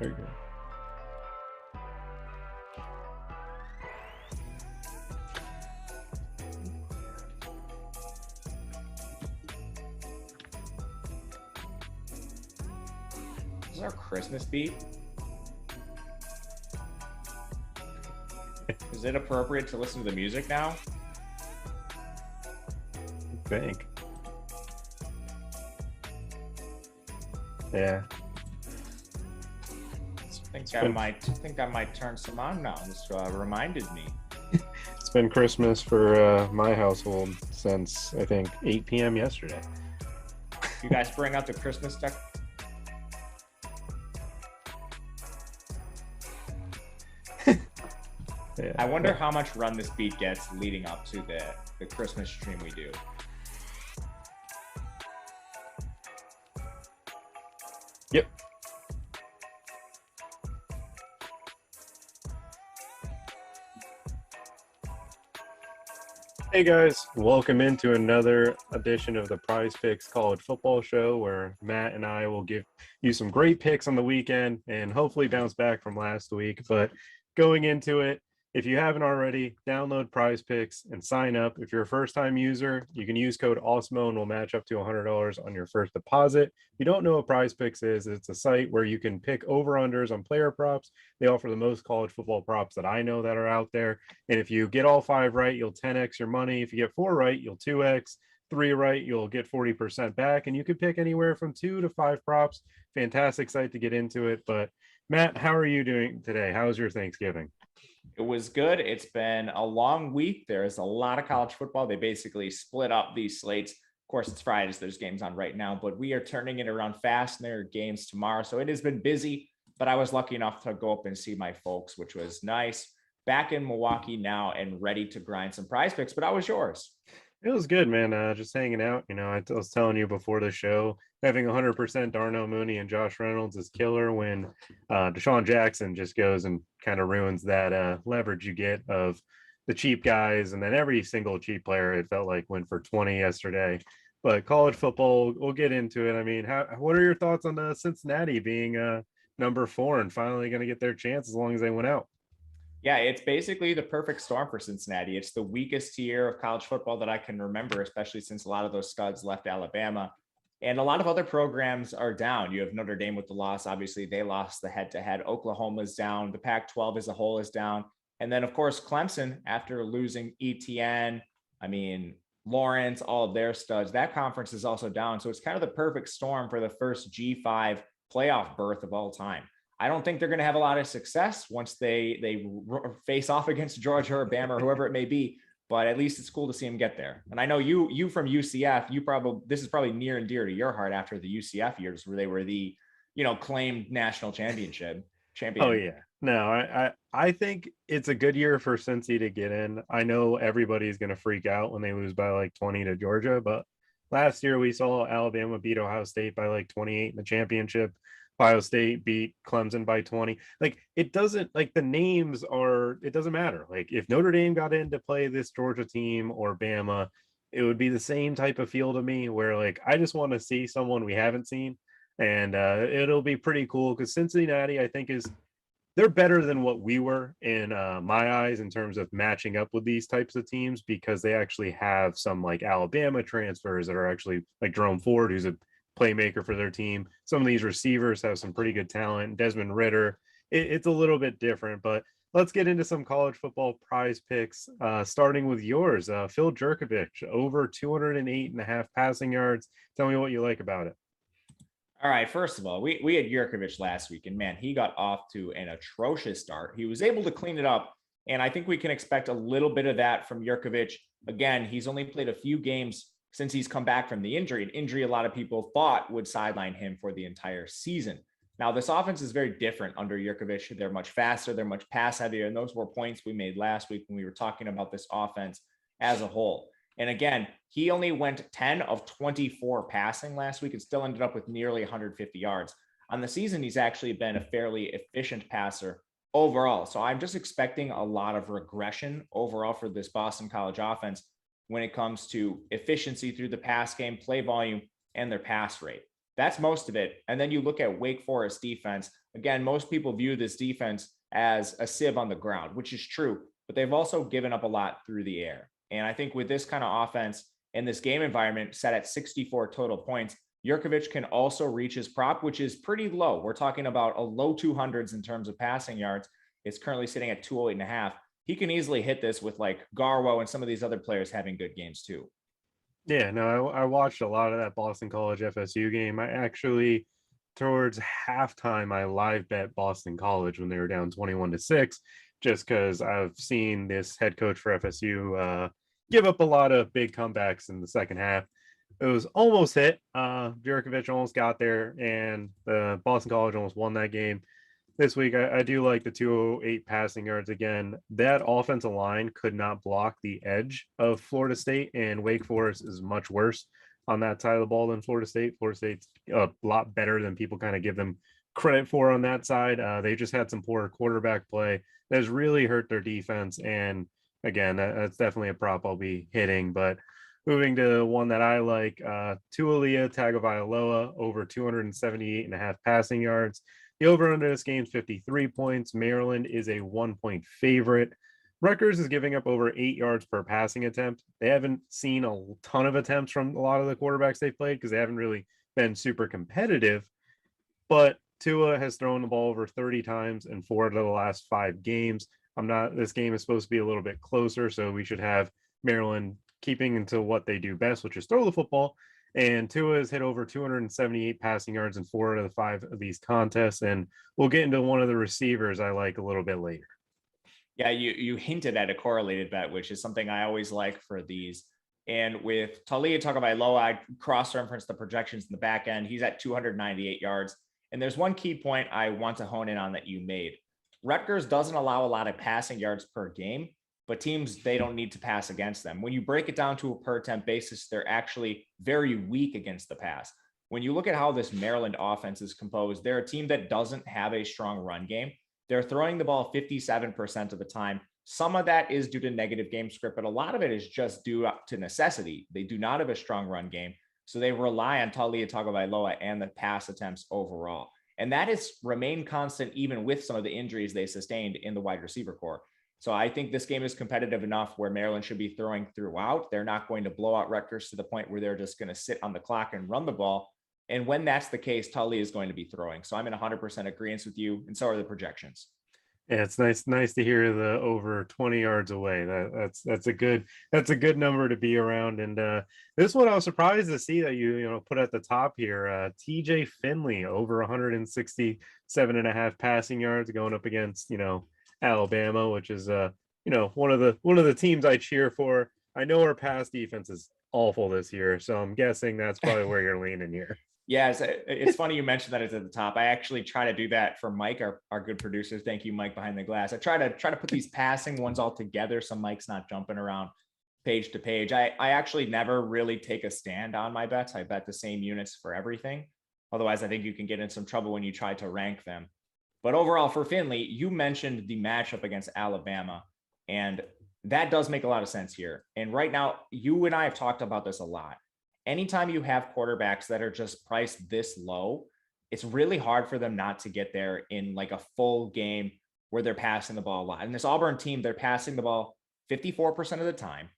Very good. This is our Christmas beat. Is it appropriate to listen to the music now? I think. Yeah. I think I might turn some on now. This reminded me. It's been Christmas for my household since I think 8 p.m. yesterday. You guys bring out the Christmas deck. Yeah. I wonder how much run this beat gets leading up to the Christmas stream we do. Yep. Hey guys, welcome into another edition of the PrizePicks College Football Show, where Matt and I will give you some great picks on the weekend and hopefully bounce back from last week. But going into it, if you haven't already, download PrizePicks and sign up. If you're a first-time user, you can use code Awesemo and we'll match up to $100 on your first deposit. If you don't know what PrizePicks is, it's a site where you can pick over-unders on player props. They offer the most college football props that I know that are out there. And if you get all 5 right, you'll 10x your money. If you get 4 right, you'll 2x. 3 right, you'll get 40% back. And you can pick anywhere from 2 to 5 props. Fantastic site to get into it. But Matt, how are you doing today? How's your Thanksgiving? It was good. It's been a long week. There's a lot of college football. They basically split up these slates. Of course, it's Fridays. There's games on right now, but we are turning it around fast, and there are games tomorrow. So it has been busy, but I was lucky enough to go up and see my folks, which was nice. Back in Milwaukee now and ready to grind some prize picks, but how was yours? It was good, man. Just hanging out. I was telling you before the show, having 100% Darnell Mooney and Josh Reynolds is killer when Deshaun Jackson just goes and kind of ruins that leverage you get of the cheap guys. And then every single cheap player, it felt like, went for 20 yesterday. But college football, we'll get into it. I mean, what are your thoughts on Cincinnati being number 4 and finally going to get their chance as long as they went out? Yeah, it's basically the perfect storm for Cincinnati. It's the weakest year of college football that I can remember, especially since a lot of those studs left Alabama. And a lot of other programs are down. You have Notre Dame with the loss. Obviously, they lost the head-to-head. Oklahoma's down. The Pac-12 as a whole is down. And then, of course, Clemson, after losing ETN, Lawrence, all of their studs, that conference is also down. So it's kind of the perfect storm for the first G5 playoff berth of all time. I don't think they're going to have a lot of success once they face off against Georgia or Bama or whoever it may be, but at least it's cool to see them get there. And I know you from UCF, this is probably near and dear to your heart after the UCF years where they were the, claimed national champion. Oh yeah. No, I think it's a good year for Cincy to get in. I know everybody's going to freak out when they lose by like 20 to Georgia, but last year we saw Alabama beat Ohio State by like 28 in the championship. Ohio State beat Clemson by 20. Like, it doesn't, like, the names are, it doesn't matter. Like, if Notre Dame got in to play this Georgia team or Bama, it would be the same type of feel to me where, like, I just want to see someone we haven't seen. And it'll be pretty cool because Cincinnati, I think, they're better than what we were in my eyes in terms of matching up with these types of teams, because they actually have some like Alabama transfers that are actually like Jerome Ford, who's a playmaker for their team. Some of these receivers have some pretty good talent. Desmond Ritter, it's a little bit different, but let's get into some college football prize picks, starting with yours. Phil Jurkovich, over 208.5 passing yards. Tell me what you like about it. All right, first of all, we had Jurkovich last week, and man, he got off to an atrocious start. He was able to clean it up, and I think we can expect a little bit of that from Jurkovich. Again, he's only played a few games since he's come back from the injury, an injury a lot of people thought would sideline him for the entire season. Now, this offense is very different under Jurkovich. They're much faster, they're much pass heavier, and those were points we made last week when we were talking about this offense as a whole. And again, he only went 10 of 24 passing last week and still ended up with nearly 150 yards. On the season, he's actually been a fairly efficient passer overall. So I'm just expecting a lot of regression overall for this Boston College offense when it comes to efficiency through the pass game, play volume, and their pass rate. That's most of it. And then you look at Wake Forest defense. Again, most people view this defense as a sieve on the ground, which is true, but they've also given up a lot through the air. And I think with this kind of offense in this game environment set at 64 total points, Jurkovic can also reach his prop, which is pretty low. We're talking about a low 200s in terms of passing yards. It's currently sitting at 208.5. He can easily hit this with like Garwo and some of these other players having good games too. Yeah, no, I watched a lot of that Boston College FSU game. I actually, towards halftime, I live bet Boston College when they were down 21-6, just because I've seen this head coach for FSU give up a lot of big comebacks in the second half. It was almost hit. Jurkovic almost got there, and the Boston College almost won that game. This week, I do like the 208 passing yards again. That offensive line could not block the edge of Florida State, and Wake Forest is much worse on that side of the ball than Florida State. Florida State's a lot better than people kind of give them credit for on that side. They just had some poor quarterback play that has really hurt their defense. And again, that's definitely a prop I'll be hitting. But moving to one that I like, Tualia Tagovailoa over 278.5 passing yards. The over under this game is 53 points. Maryland is a 1-point favorite. Rutgers is giving up over 8 yards per passing attempt. They haven't seen a ton of attempts from a lot of the quarterbacks they've played because they haven't really been super competitive. But Tua has thrown the ball over 30 times in 4 of the last 5 games. This game is supposed to be a little bit closer, so we should have Maryland keeping into what they do best, which is throw the football. And Tua has hit over 278 passing yards in 4 out of the 5 of these contests. And we'll get into one of the receivers I like a little bit later. Yeah, you hinted at a correlated bet, which is something I always like for these. And with Talia Tagovailoa, I cross-reference the projections in the back end. He's at 298 yards. And there's one key point I want to hone in on that you made. Rutgers doesn't allow a lot of passing yards per game, but teams, they don't need to pass against them. When you break it down to a per attempt basis, they're actually very weak against the pass. When you look at how this Maryland offense is composed, they're a team that doesn't have a strong run game. They're throwing the ball 57% of the time. Some of that is due to negative game script, but a lot of it is just due to necessity. They do not have a strong run game, so they rely on Talia Tagovailoa and the pass attempts overall. And that has remained constant even with some of the injuries they sustained in the wide receiver core. So I think this game is competitive enough where Maryland should be throwing throughout. They're not going to blow out Rutgers to the point where they're just going to sit on the clock and run the ball. And when that's the case, Tully is going to be throwing. So I'm in 100% agreement with you, and so are the projections. Yeah, it's nice to hear the over 20 yards away. That's a good number to be around. And this one I was surprised to see that you put at the top here. TJ Finley over 167.5 passing yards going up against Alabama, which is one of the teams I cheer for. I know our pass defense is awful this year, so I'm guessing that's probably where you're leaning here. Yeah, it's funny you mentioned that it's at the top. I actually try to do that for Mike, our good producer. Thank you, Mike, behind the glass. I try to put these passing ones all together so Mike's not jumping around page to page. I actually never really take a stand on my bets. I bet the same units for everything. Otherwise, I think you can get in some trouble when you try to rank them. But overall, for Finley, you mentioned the matchup against Alabama, and that does make a lot of sense here. And right now, you and I have talked about this a lot. Anytime you have quarterbacks that are just priced this low, it's really hard for them not to get there in like a full game where they're passing the ball a lot. And this Auburn team, they're passing the ball 54% of the time.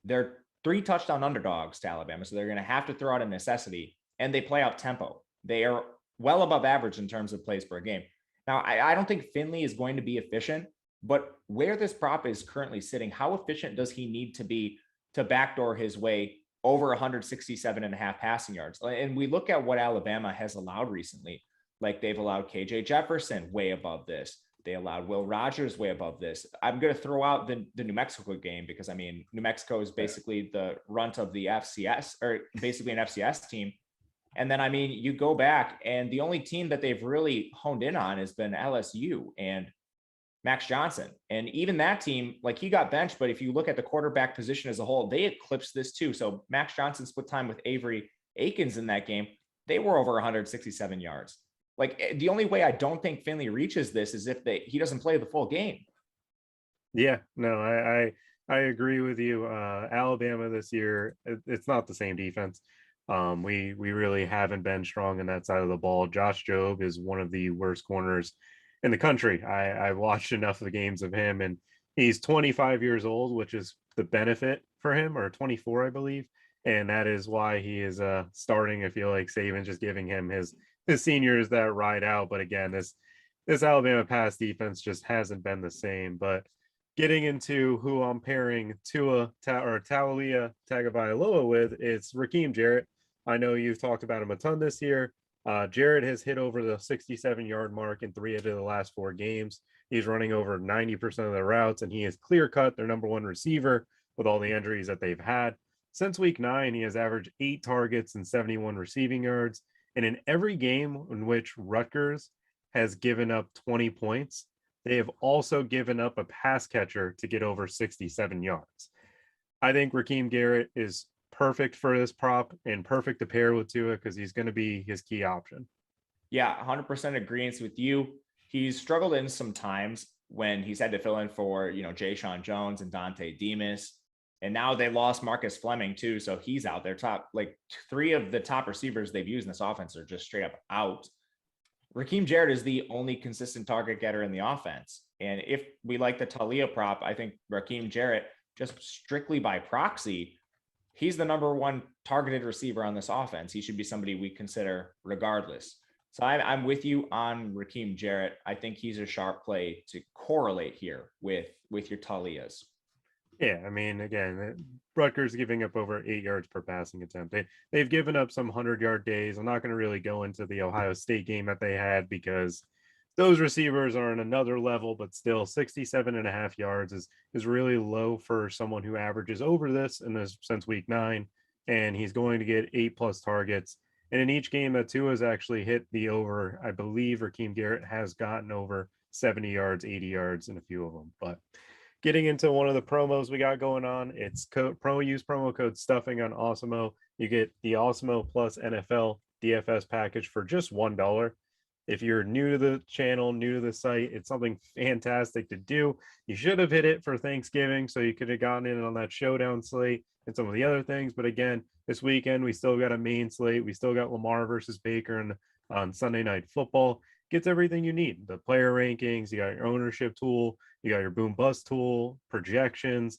They're 3 touchdown underdogs to Alabama, so they're going to have to throw out a necessity, and they play out tempo. They are well above average in terms of plays per game. Now, I don't think Finley is going to be efficient, but where this prop is currently sitting, how efficient does he need to be to backdoor his way over 167.5 passing yards? And we look at what Alabama has allowed recently. Like they've allowed KJ Jefferson way above this. They allowed Will Rogers way above this. I'm going to throw out the New Mexico game because, I mean, New Mexico is basically the runt of the FCS, or basically an FCS team. And then, I mean, you go back, and the only team that they've really honed in on has been LSU and Max Johnson. And even that team, like, he got benched, but if you look at the quarterback position as a whole, they eclipsed this too. So Max Johnson split time with Avery Akins in that game. They were over 167 yards. Like, the only way I don't think Finley reaches this is if he doesn't play the full game. Yeah, no, I agree with you. Alabama this year, it's not the same defense. We really haven't been strong on that side of the ball. Josh Jobe is one of the worst corners in the country. I've watched enough of the games of him, and he's 25 years old, which is the benefit for him, or 24, I believe. And that is why he is starting. I feel like Saban's just giving him his seniors that ride out. But again, this Alabama pass defense just hasn't been the same. But getting into who I'm pairing Taulia Tagovailoa with, it's Raheem Jarrett. I know you've talked about him a ton this year. Jarrett has hit over the 67-yard mark in 3 of the last 4 games. He's running over 90% of the routes, and he is clear cut their number 1 receiver with all the injuries that they've had. Since week 9, he has averaged 8 targets and 71 receiving yards. And in every game in which Rutgers has given up 20 points, they have also given up a pass catcher to get over 67 yards. I think Raheem Garrett is perfect for this prop and perfect to pair with Tua because he's going to be his key option. Yeah, 100% agreement with you. He's struggled in some times when he's had to fill in for, Jay Sean Jones and Dante Demas. And now they lost Marcus Fleming too. So he's out there. Top, like 3 of the top receivers they've used in this offense are just straight up out. Raheem Jarrett is the only consistent target getter in the offense. And if we like the Talia prop, I think Raheem Jarrett, just strictly by proxy, he's the number 1 targeted receiver on this offense. He should be somebody we consider regardless. So I'm with you on Raheem Jarrett. I think he's a sharp play to correlate here with your Talias. Yeah, I mean, again, Rutgers giving up over 8 yards per passing attempt. They've given up some 100-yard days. I'm not going to really go into the Ohio State game that they had because those receivers are in another level, but still 67.5 yards is really low for someone who averages over this since week 9, and he's going to get 8+ targets. And in each game that Tua has actually hit the over, I believe Raheem Garrett has gotten over 70 yards, 80 yards in a few of them. But getting into one of the promos we got going on, it's promo code stuffing on Awesemo. You get the Awesemo plus NFL DFS package for just $1. If you're new to the channel, new to the site, it's something fantastic to do. You should have hit it for Thanksgiving, so you could have gotten in on that showdown slate and some of the other things. But again, this weekend, we still got a main slate. We still got Lamar versus Baker on Sunday Night Football. Gets everything you need. The player rankings, you got your ownership tool, you got your boom bust tool, projections,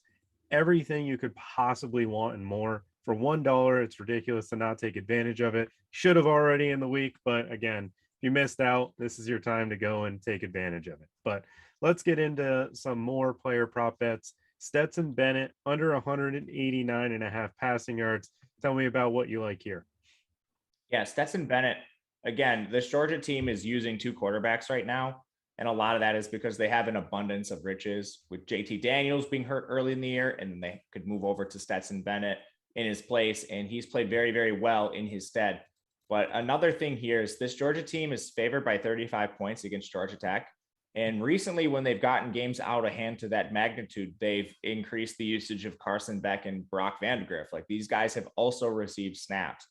everything you could possibly want and more. For $1, it's ridiculous to not take advantage of it. Should have already in the week, but again, if you missed out, this is your time to go and take advantage of it. But let's get into some more player prop bets. Stetson Bennett, under 189.5 passing yards. Tell me about what you like here. Yeah, Stetson Bennett, again, this Georgia team is using 2 quarterbacks right now. And a lot of that is because they have an abundance of riches, with JT Daniels being hurt early in the year, and then they could move over to Stetson Bennett in his place. And he's played very, very well in his stead. But another thing here is this Georgia team is favored by 35 points against Georgia Tech. And recently, when they've gotten games out of hand to that magnitude, they've increased the usage of Carson Beck and Brock Vandegrift. Like, these guys have also received snaps.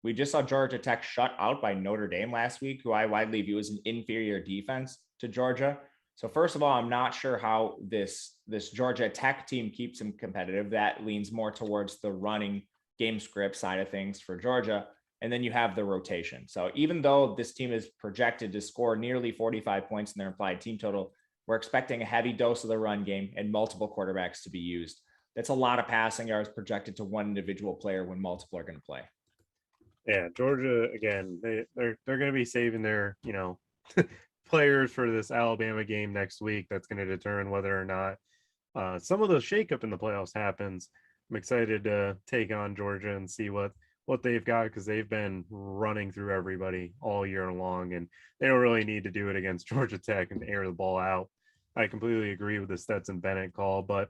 We just saw Georgia Tech shut out by Notre Dame last week, who I widely view as an inferior defense to Georgia. So first of all, I'm not sure how this Georgia Tech team keeps them competitive. That leans more towards the running game script side of things for Georgia. And then you have the rotation. So even though this team is projected to score nearly 45 points in their implied team total, we're expecting a heavy dose of the run game and multiple quarterbacks to be used. That's a lot of passing yards projected to one individual player when multiple are going to play. Yeah, Georgia, again, they're going to be saving their, players for this Alabama game next week. That's going to determine whether or not some of the shakeup in the playoffs happens. I'm excited to take on Georgia and see what they've got, because they've been running through everybody all year long, and they don't really need to do it against Georgia Tech and air the ball out. I completely agree with the Stetson Bennett call, but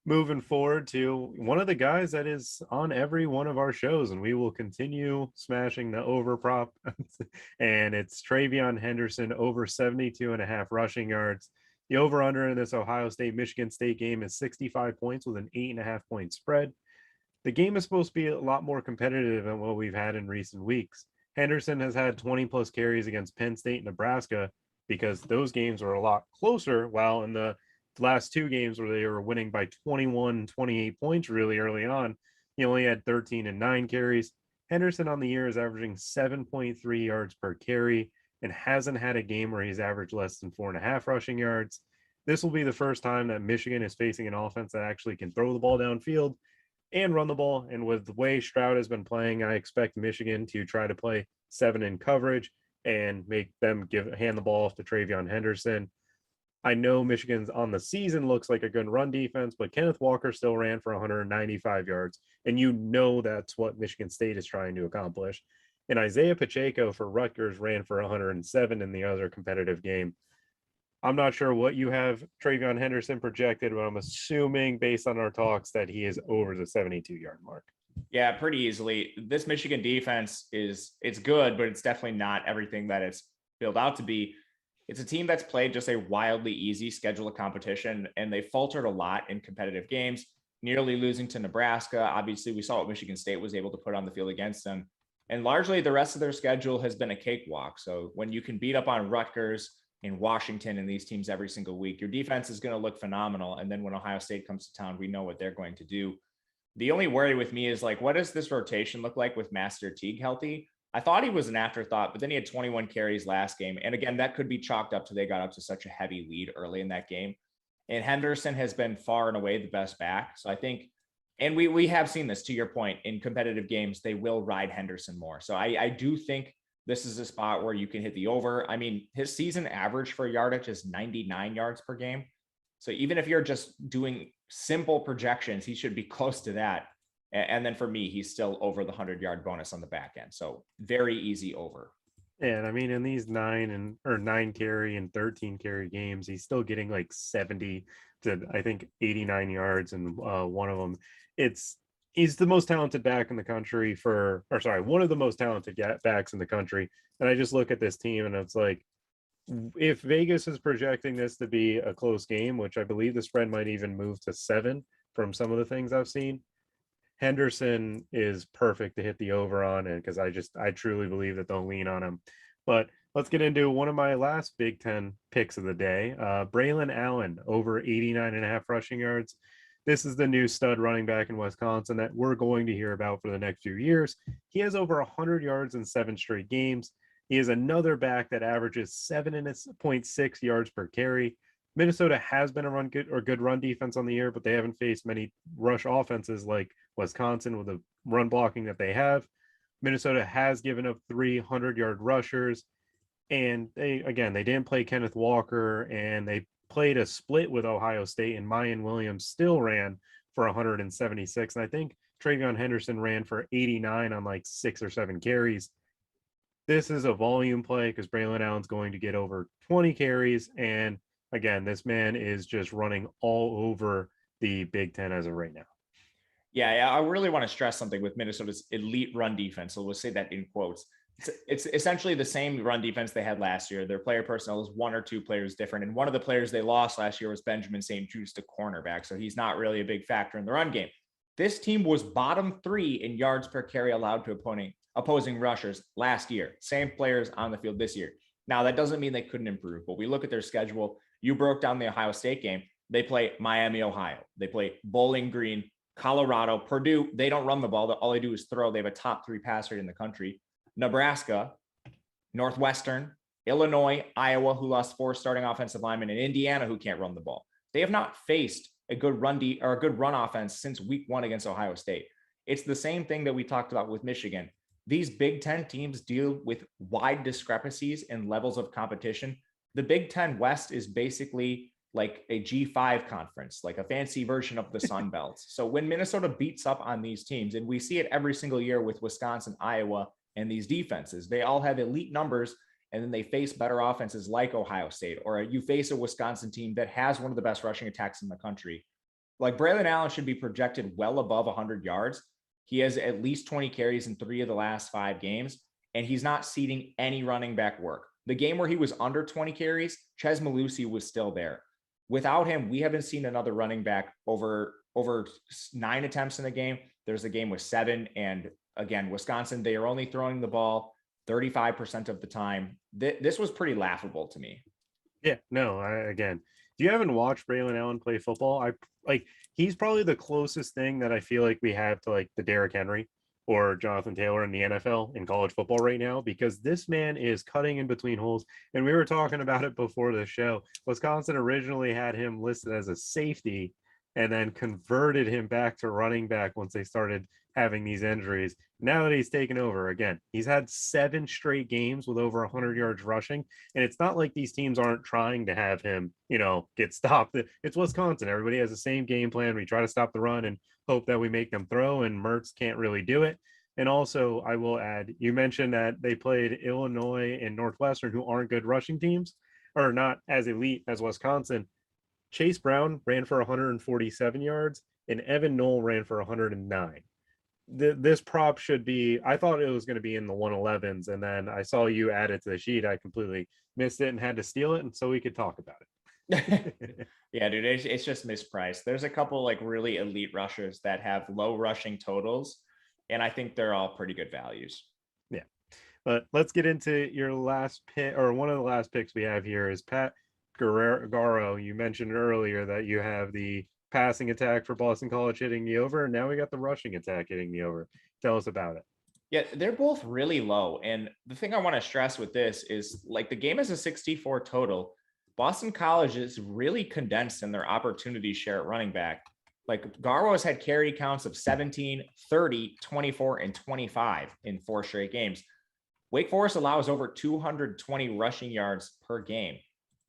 moving forward to one of the guys that is on every one of our shows, and we will continue smashing the over prop, and it's Travion Henderson, over 72.5 rushing yards. The over under in this Ohio State Michigan State game is 65 points with an 8.5 point spread. The game is supposed to be a lot more competitive than what we've had in recent weeks. Henderson has had 20+ carries against Penn State and Nebraska because those games were a lot closer, while in the last 2 games where they were winning by 21, 28 points really early on, he only had 13 and 9 carries. Henderson on the year is averaging 7.3 yards per carry and hasn't had a game where he's averaged less than 4.5 rushing yards. This will be the first time that Michigan is facing an offense that actually can throw the ball downfield and run the ball. And with the way Stroud has been playing, I expect Michigan to try to play 7 in coverage and make them hand the ball off to Travion Henderson. I know Michigan's on the season looks like a good run defense, but Kenneth Walker still ran for 195 yards. And you know that's what Michigan State is trying to accomplish. And Isaiah Pacheco for Rutgers ran for 107 in the other competitive game. I'm not sure what you have Travion Henderson projected, but I'm assuming based on our talks that he is over the 72-yard mark. Yeah, pretty easily. This Michigan defense it's good, but it's definitely not everything that it's built out to be. It's a team that's played just a wildly easy schedule of competition, and they faltered a lot in competitive games, nearly losing to Nebraska. Obviously, we saw what Michigan State was able to put on the field against them. And largely the rest of their schedule has been a cakewalk. So when you can beat up on Rutgers in Washington and these teams every single week, your defense is going to look phenomenal. And then when Ohio State comes to town, we know what they're going to do. The only worry with me is like, what does this rotation look like with Master Teague healthy? I thought he was an afterthought, but then he had 21 carries last game. And again, that could be chalked up to they got up to such a heavy lead early in that game. And Henderson has been far and away the best back. So I think, and we have seen this, to your point, in competitive games, they will ride Henderson more. So I do think this is a spot where you can hit the over. I mean, his season average for yardage is 99 yards per game. So even if you're just doing simple projections, he should be close to that. And then for me, he's still over the 100-yard bonus on the back end. So very easy over. Yeah, and I mean, in these 9 carry and 13 carry games, he's still getting like 70 to, I think, 89 yards. And one of them, he's the most talented back in the country one of the most talented backs in the country. And I just look at this team and it's like, if Vegas is projecting this to be a close game, which I believe the spread might even move to 7 from some of the things I've seen, Henderson is perfect to hit the over on it because I truly believe that they'll lean on him. But let's get into one of my last Big Ten picks of the day. Braelon Allen over 89.5 rushing yards. This is the new stud running back in Wisconsin that we're going to hear about for the next few years. He has over 100 yards in 7 straight games. He is another back that averages 7.6 yards per carry. Minnesota has been a good run defense on the year, but they haven't faced many rush offenses like Wisconsin with the run blocking that they have. Minnesota has given up 300-yard rushers, and they didn't play Kenneth Walker, and they played a split with Ohio State, and Mayan Williams still ran for 176, and I think Travion Henderson ran for 89 on like 6 or 7 carries. This is a volume play because Braelon Allen's going to get over 20 carries, and again, this man is just running all over the Big Ten as of right now. Yeah, I really want to stress something with Minnesota's elite run defense. So we'll say that in quotes. It's essentially the same run defense they had last year. Their player personnel is 1 or 2 players different. And one of the players they lost last year was Benjamin St. Juste, a cornerback. So he's not really a big factor in the run game. This team was bottom 3 in yards per carry allowed to opposing rushers last year. Same players on the field this year. Now, that doesn't mean they couldn't improve, but we look at their schedule. You broke down the Ohio State game. They play Miami, Ohio. They play Bowling Green, Colorado, Purdue. They don't run the ball. All they do is throw. They have a top 3 pass rate in the country. Nebraska, Northwestern, Illinois, Iowa, who lost 4 starting offensive linemen, and Indiana, who can't run the ball. They have not faced a good run offense since week 1 against Ohio State. It's the same thing that we talked about with Michigan. These Big Ten teams deal with wide discrepancies in levels of competition. The Big Ten West is basically like a G5 conference, like a fancy version of the Sun Belt. So when Minnesota beats up on these teams, and we see it every single year with Wisconsin, Iowa, and these defenses, they all have elite numbers, and then they face better offenses like Ohio State, or you face a Wisconsin team that has one of the best rushing attacks in the country. Like Braelon Allen should be projected well above 100 yards. He has at least 20 carries in 3 of the last 5 games, and he's not ceding any running back work. The game where he was under 20 carries, Ches Malusi was still there. Without him, we haven't seen another running back over 9 attempts in the game. There's a game with 7. And again, Wisconsin, they are only throwing the ball 35% of the time. This was pretty laughable to me. Yeah, no, if you haven't watched Braelon Allen play football, he's probably the closest thing that I feel like we have to like the Derrick Henry. or Jonathan Taylor in the NFL in college football right now, because this man is cutting in between holes. And we were talking about it before the show. Wisconsin originally had him listed as a safety and then converted him back to running back once they started having these injuries. Now that he's taken over again, he's had 7 straight games with over 100 yards rushing. And it's not like these teams aren't trying to have him, get stopped. It's Wisconsin. Everybody has the same game plan. We try to stop the run and hope that we make them throw, and Mertz can't really do it. And also, I will add, you mentioned that they played Illinois and Northwestern, who aren't good rushing teams or not as elite as Wisconsin. Chase Brown ran for 147 yards and Evan Knoll ran for 109. This prop should be, I thought it was going to be in the 111s, and then I saw you add it to the sheet. I completely missed it and had to steal it, and so we could talk about it. Yeah, dude, it's just mispriced. There's a couple like really elite rushers that have low rushing totals, and I think they're all pretty good values. Yeah, but let's get into your last pick, or one of the last picks we have here is Pat Garwo. You mentioned earlier that you have the passing attack for Boston College hitting the over, and now we got the rushing attack hitting the over. Tell us about it. Yeah, they're both really low. And the thing I want to stress with this is like the game is a 64 total. Boston College is really condensed in their opportunity share at running back. Like Garwo has had carry counts of 17, 30, 24, and 25 in 4 straight games. Wake Forest allows over 220 rushing yards per game.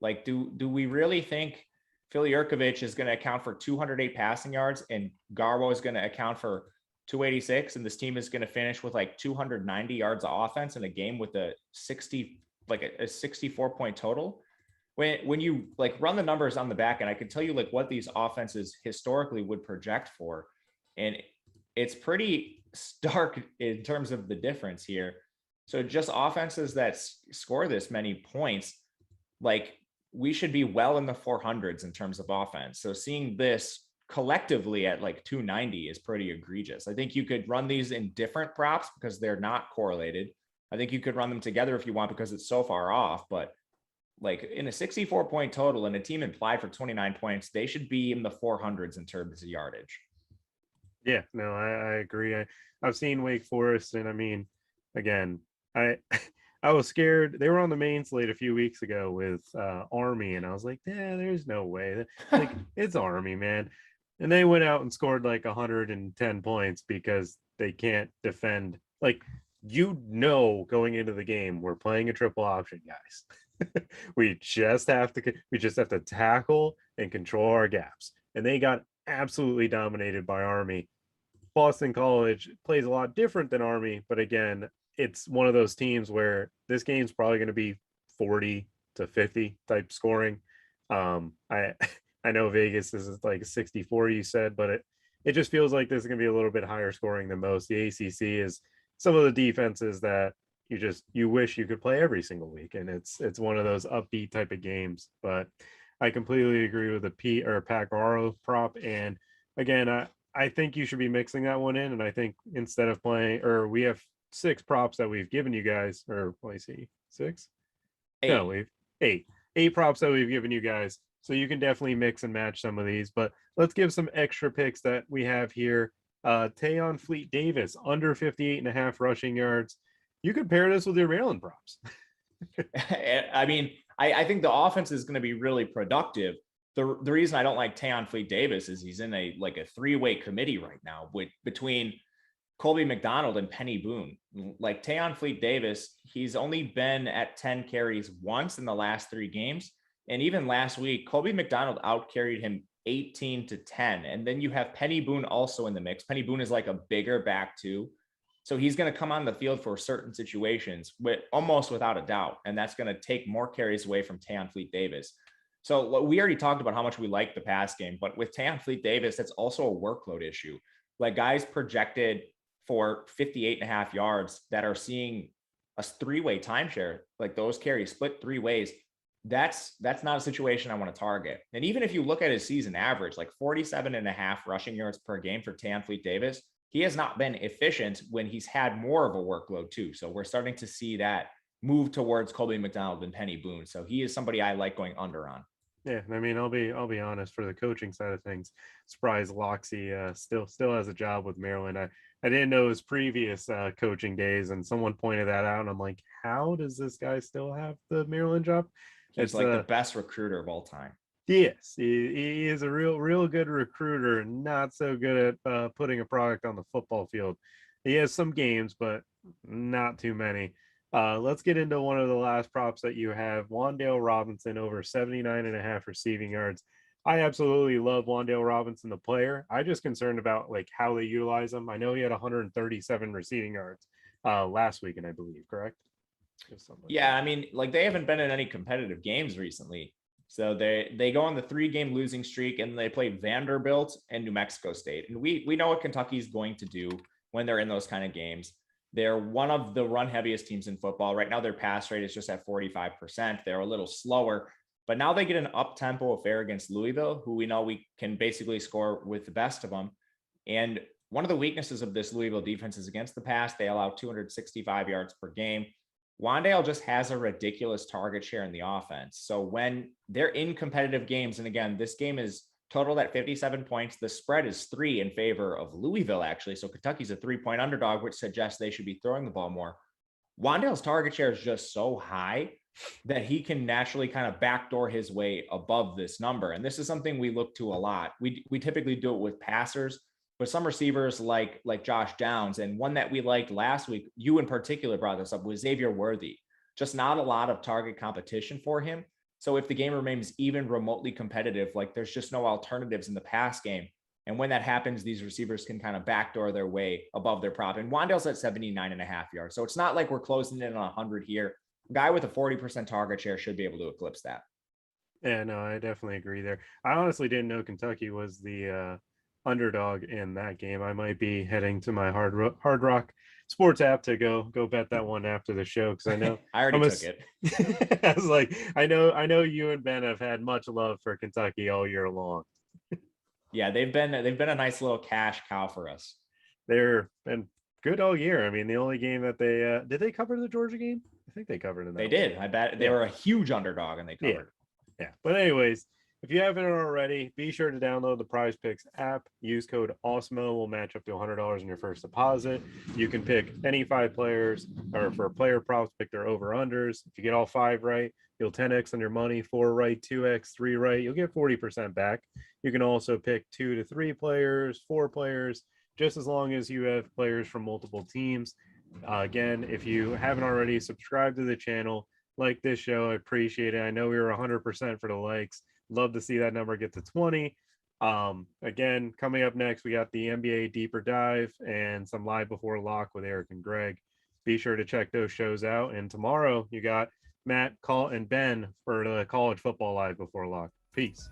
Like, do we really think Philly Yurkovich is going to account for 208 passing yards and Garwo is going to account for 286, and this team is going to finish with like 290 yards of offense in a game with a 64-point total? When you like run the numbers on the back end, I can tell you like what these offenses historically would project for, and it's pretty stark in terms of the difference here. So just offenses that score this many points, like we should be well in the 400s in terms of offense. So seeing this collectively at like 290 is pretty egregious. I think you could run these in different props because they're not correlated. I think you could run them together if you want because it's so far off, but like in a 64-point total and a team implied for 29 points, they should be in the 400s in terms of yardage. Yeah, no, I agree. I've seen Wake Forest, and I mean, again, I was scared. They were on the main slate a few weeks ago with Army, and I was like, yeah, there's no way. Like, it's Army, man. And they went out and scored like 110 points because they can't defend. Like, going into the game, we're playing a triple option, guys. we just have to tackle and control our gaps. And they got absolutely dominated by Army. Boston College plays a lot different than Army, but again, it's one of those teams where this game's probably going to be 40 to 50 type scoring. I know Vegas is like 64, you said, but it just feels like this is going to be a little bit higher scoring than most. The ACC is some of the defenses that you wish you could play every single week, and it's one of those upbeat type of games. But I completely agree with the Pat Garwo prop, and again, I think you should be mixing that one in. And I think instead of we have 6 props that we've given you guys, or let me see, 6? 8. No, we've 8 props that we've given you guys. So you can definitely mix and match some of these. But let's give some extra picks that we have here. Tayon Fleet Davis, under 58.5 rushing yards. You could pair this with your Maryland props. I mean, I think the offense is going to be really productive. The reason I don't like Tayon Fleet Davis is he's in a 3-way committee right now between Colby McDonald and Penny Boone. Like Tayon Fleet Davis, he's only been at 10 carries once in the last 3 games. And even last week, Colby McDonald out-carried him 18-10. And then you have Penny Boone also in the mix. Penny Boone is like a bigger back too. So he's going to come on the field for certain situations almost without a doubt. And that's going to take more carries away from Tayon Fleet Davis. So we already talked about how much we like the pass game, but with Tayon Fleet Davis, that's also a workload issue. Like guys projected for 58.5 yards that are seeing a 3-way timeshare, like those carries split 3 ways. That's not a situation I want to target. And even if you look at his season average, like 47.5 rushing yards per game for Tayon Fleet Davis, he has not been efficient when he's had more of a workload too. So we're starting to see that move towards Colby McDonald and Penny Boone. So he is somebody I like going under on. Yeah, I mean, I'll be honest, for the coaching side of things, surprised Loxie still has a job with Maryland. I I didn't know his previous coaching days, and someone pointed that out, and I'm like, how does this guy still have the Maryland job? He's like the best recruiter of all time. Yes, he is a real good recruiter, and not so good at putting a product on the football field. He has some games, but not too many. Let's get into one of the last props that you have. Wan'Dale Robinson over 79.5 receiving yards. I absolutely love Wan'Dale Robinson, the player. I'm just concerned about like how they utilize him. I know he had 137 receiving yards last weekend, I believe, correct? Yeah, I mean, like they haven't been in any competitive games recently. So they go on the 3-game losing streak, and they play Vanderbilt and New Mexico State. And we know what Kentucky's going to do when they're in those kind of games. They're one of the run heaviest teams in football. Right now, their pass rate is just at 45%. They're a little slower, but now they get an up-tempo affair against Louisville, who we know we can basically score with the best of them. And one of the weaknesses of this Louisville defense is against the pass. They allow 265 yards per game. Wan'Dale just has a ridiculous target share in the offense. So when they're in competitive games, and again, this game is totaled at 57 points. The spread is 3 in favor of Louisville, actually. So Kentucky's a 3-point underdog, which suggests they should be throwing the ball more. Wan'Dale's target share is just so high that he can naturally kind of backdoor his way above this number. And this is something we look to a lot. We typically do it with passers, but some receivers like Josh Downs, and one that we liked last week, you in particular brought this up, was Xavier Worthy. Just not a lot of target competition for him. So if the game remains even remotely competitive, like there's just no alternatives in the pass game. And when that happens, these receivers can kind of backdoor their way above their prop. And Wan'Dale's at 79.5 yards. So it's not like we're closing in on 100 here. A guy with a 40% target share should be able to eclipse that. Yeah, no, I definitely agree there. I honestly didn't know Kentucky was the underdog in that game. I might be heading to my Hard Rock Sports app to go bet that one after the show, because I know I already took it. I was like, I know you and Ben have had much love for Kentucky all year long. Yeah, they've been a nice little cash cow for us. They're been good all year. I mean, the only game that they did they cover the Georgia game? I think they covered it. They did. I bet they were a huge underdog, and they covered. Yeah. But anyways, if you haven't already, be sure to download the PrizePicks app. Use code Awesemo. Will match up to $100 in your first deposit. You can pick any 5 players, or for player props, pick their over-unders. If you get all 5 right, you'll 10x on your money. 4 right, 2x, 3 right, you'll get 40% back. You can also pick 2 to 3 players, 4 players, just as long as you have players from multiple teams. Again, if you haven't already, subscribe to the channel. Like this show, I appreciate it. I know we were 100% for the likes. Love to see that number get to 20. Again, coming up next, we got the NBA deeper dive and some live before lock with Eric and Greg. Be sure to check those shows out. And tomorrow you got Matt, Call, and Ben for the college football live before lock. Peace.